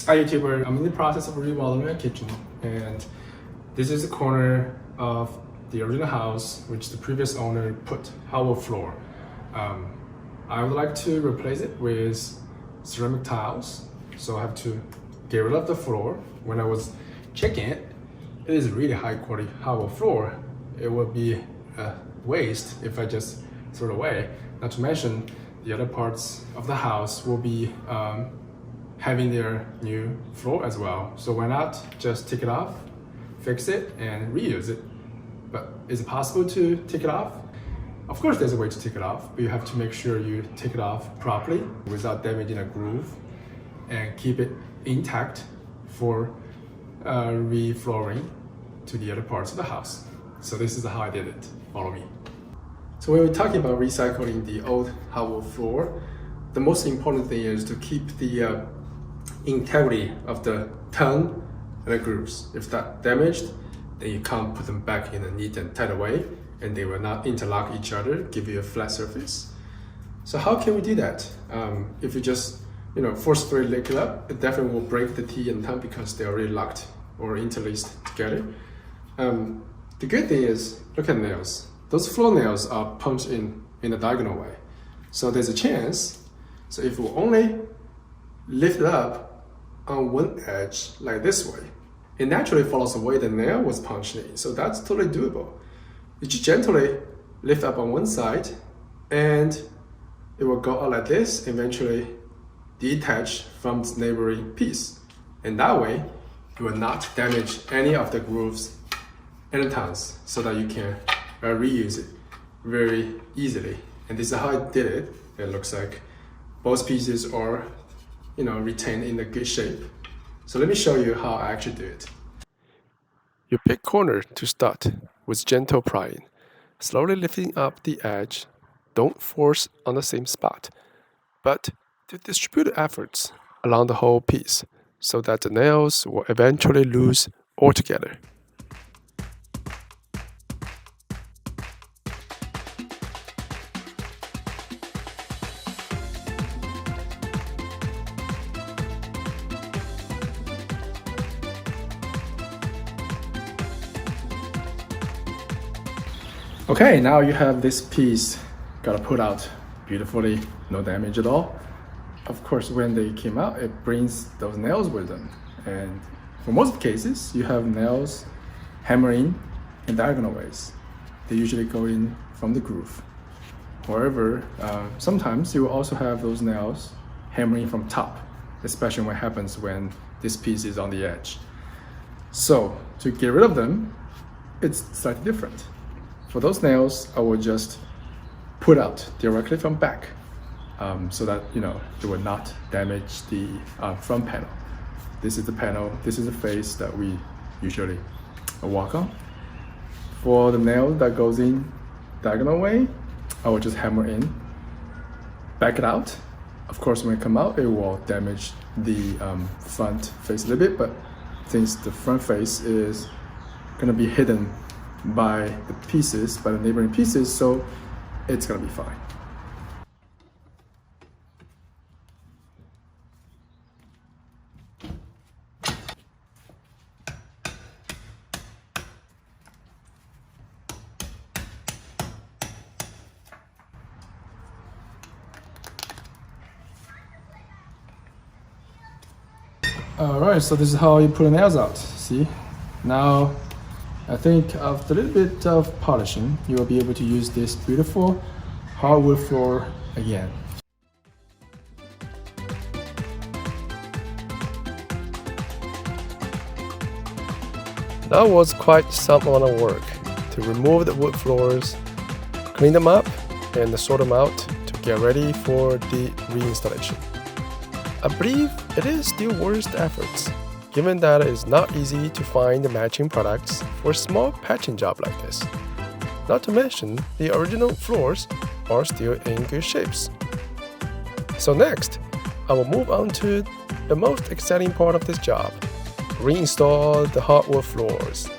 Hi YouTuber, I'm in the process of remodeling my kitchen, and this is the corner of the original house which the previous owner put hardwood floor. I would like to replace it with ceramic tiles, so I have to get rid of the floor. When I was checking it, it is really high quality hardwood floor. It would be a waste if I just throw it away. Not to mention the other parts of the house will be having their new floor as well. So why not just take it off, fix it, and reuse it? But is it possible to take it off? Of course there's a way to take it off, but you have to make sure you take it off properly without damaging a groove and keep it intact for reflooring to the other parts of the house. So this is how I did it. Follow me. So when we're talking about recycling the old hardwood floor, the most important thing is to keep the integrity of the tongue and the grooves. If that's damaged, then you can't put them back in a neat and tight way, and they will not interlock each other, give you a flat surface. So how can we do that? If you just forcefully lick it up, it definitely will break the teeth and tongue because they're already locked or interlaced together. The good thing is, look at nails. Those floor nails are punched in a diagonal way. So there's a chance, so if we only lift it up on one edge like this way, it naturally follows the way the nail was punched in. So that's totally doable. You just gently lift up on one side and it will go out like this, eventually detach from its neighboring piece. And that way, you will not damage any of the grooves and the tongues, so that you can reuse it very easily. And this is how I did it. It looks like both pieces are retained in a good shape. So let me show you how I actually do it. You pick corner to start with gentle prying, slowly lifting up the edge. Don't force on the same spot, but to distribute efforts along the whole piece so that the nails will eventually lose altogether. Okay, now you have this piece got put out beautifully, no damage at all. Of course, when they came out, it brings those nails with them. And for most cases, you have nails hammering in diagonal ways. They usually go in from the groove. However, sometimes you will also have those nails hammering from top, especially what happens when this piece is on the edge. So to get rid of them, it's slightly different. For those nails, I will just put out directly from back so that it will not damage the front panel. This is the panel, this is the face that we usually walk on. For the nail that goes in diagonal way, I will just hammer in, back it out. Of course, when it comes out, it will damage the front face a little bit, but since the front face is gonna be hidden by the neighboring pieces, so it's gonna be fine. Alright, so this is how you put the nails out. See? Now I think after a little bit of polishing, you will be able to use this beautiful hardwood floor again. That was quite some amount of work to remove the wood floors, clean them up, and sort them out to get ready for the reinstallation. I believe it is still worth the efforts, given that it is not easy to find the matching products for a small patching job like this. Not to mention, the original floors are still in good shapes. So next, I will move on to the most exciting part of this job: reinstall the hardwood floors.